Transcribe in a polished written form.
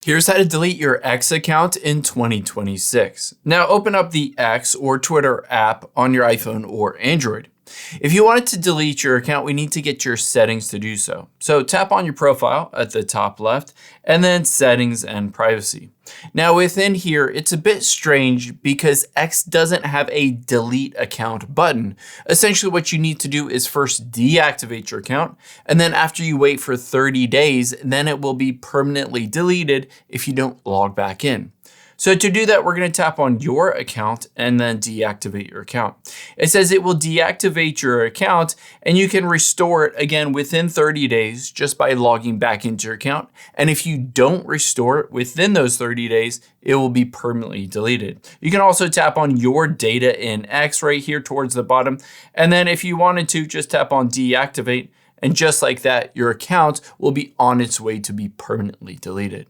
Here's how to delete your X account in 2026. Now open up the X or Twitter app on your iPhone or Android. If you wanted to delete your account, we need to get your settings to do so. So tap on your profile at the top left and then settings and privacy. Now within here, it's a bit strange because X doesn't have a delete account button. Essentially what you need to do is first deactivate your account, and then after you wait for 30 days, then it will be permanently deleted if you don't log back in. So to do that, we're going to tap on your account and then deactivate your account. It says it will deactivate your account and you can restore it again within 30 days just by logging back into your account. And if you don't restore it within those 30 days, it will be permanently deleted. You can also tap on your data in X right here towards the bottom. And then if you wanted to, just tap on deactivate. And just like that, your account will be on its way to be permanently deleted.